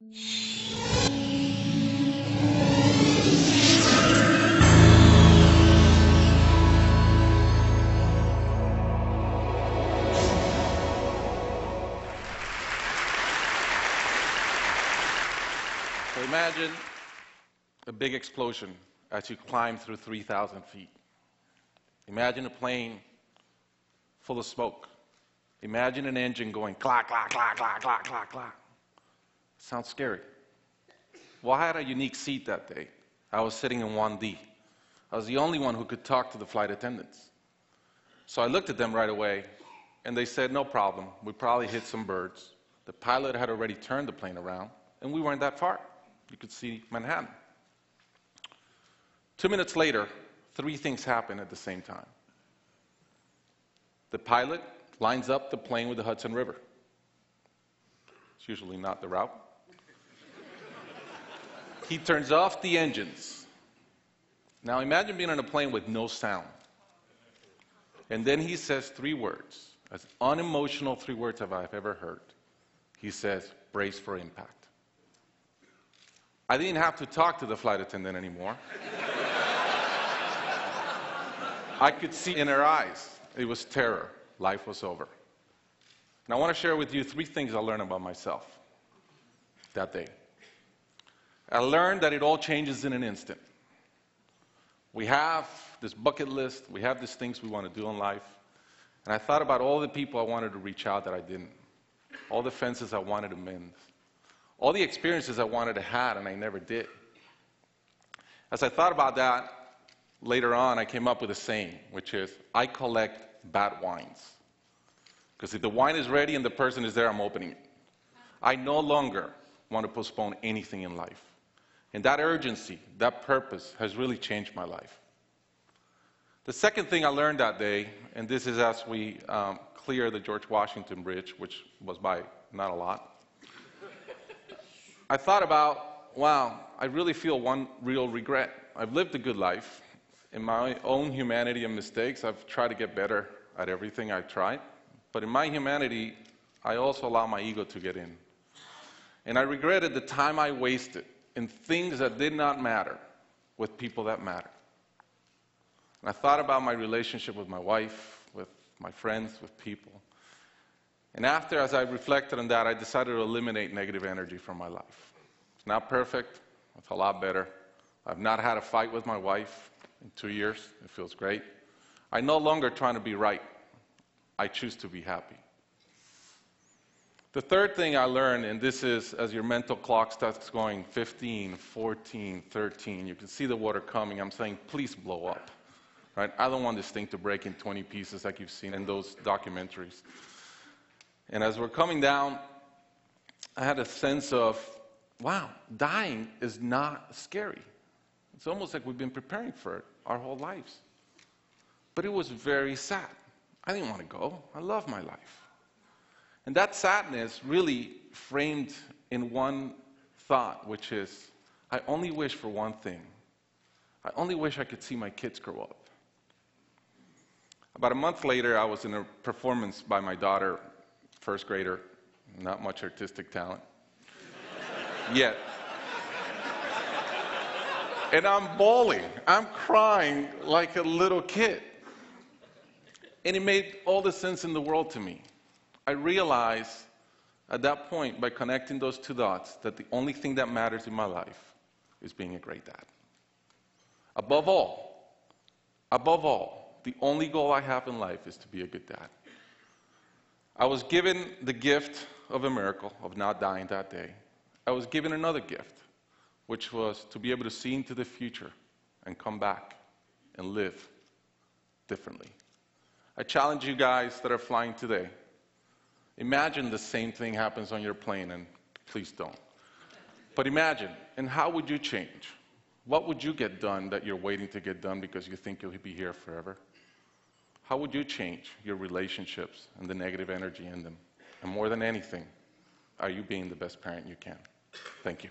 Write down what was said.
So imagine a big explosion as you climb through 3,000 feet. Imagine a plane full of smoke. Imagine an engine going clack, clack, clack, clack, clack, clack, clack. Sounds scary. Well, I had a unique seat that day. I was sitting in 1D. I was the only one who could talk to the flight attendants. So I looked at them right away, and they said, no problem. We probably hit some birds. The pilot had already turned the plane around, and we weren't that far. You could see Manhattan. 2 minutes later, 3 things happen at the same time. The pilot lines up the plane with the Hudson River. It's usually not the route. He turns off the engines. Now imagine being on a plane with no sound. And then he says 3 words, as unemotional 3 words as I've ever heard. He says, brace for impact. I didn't have to talk to the flight attendant anymore. I could see in her eyes, it was terror. Life was over. And I want to share with you 3 things I learned about myself that day. I learned that it all changes in an instant. We have this bucket list, we have these things we want to do in life, and I thought about all the people I wanted to reach out that I didn't, all the fences I wanted to mend, all the experiences I wanted to have and I never did. As I thought about that, later on I came up with a saying, which is, I collect bad wines. Because if the wine is ready and the person is there, I'm opening it. I no longer want to postpone anything in life. And that urgency, that purpose has really changed my life. The second thing I learned that day, and this is as we clear the George Washington Bridge, which was by not a lot, I thought about, wow, I really feel one real regret. I've lived a good life. In my own humanity and mistakes, I've tried to get better at everything I've tried. But in my humanity, I also allow my ego to get in. And I regretted the time I wasted in things that did not matter with people that matter. And I thought about my relationship with my wife, with my friends, with people. And after, as I reflected on that, I decided to eliminate negative energy from my life. It's not perfect. It's a lot better. I've not had a fight with my wife in 2 years. It feels great. I'm no longer trying to be right. I choose to be happy. The third thing I learned, and this is as your mental clock starts going 15, 14, 13, you can see the water coming. I'm saying, please blow up. Right? I don't want this thing to break in 20 pieces like you've seen in those documentaries. And as we're coming down, I had a sense of, wow, dying is not scary. It's almost like we've been preparing for it our whole lives. But it was very sad. I didn't want to go. I love my life. And that sadness really framed in one thought, which is, I only wish for one thing. I only wish I could see my kids grow up. About a month later, I was in a performance by my daughter, first grader, not much artistic talent, yet. And I'm bawling, I'm crying like a little kid. And it made all the sense in the world to me. I realized at that point, by connecting those 2 dots, that the only thing that matters in my life is being a great dad. Above all, the only goal I have in life is to be a good dad. I was given the gift of a miracle of not dying that day. I was given another gift, which was to be able to see into the future and come back and live differently. I challenge you guys that are flying today. Imagine the same thing happens on your plane, and please don't. But imagine, and how would you change? What would you get done that you're waiting to get done because you think you'll be here forever? How would you change your relationships and the negative energy in them? And more than anything, are you being the best parent you can? Thank you.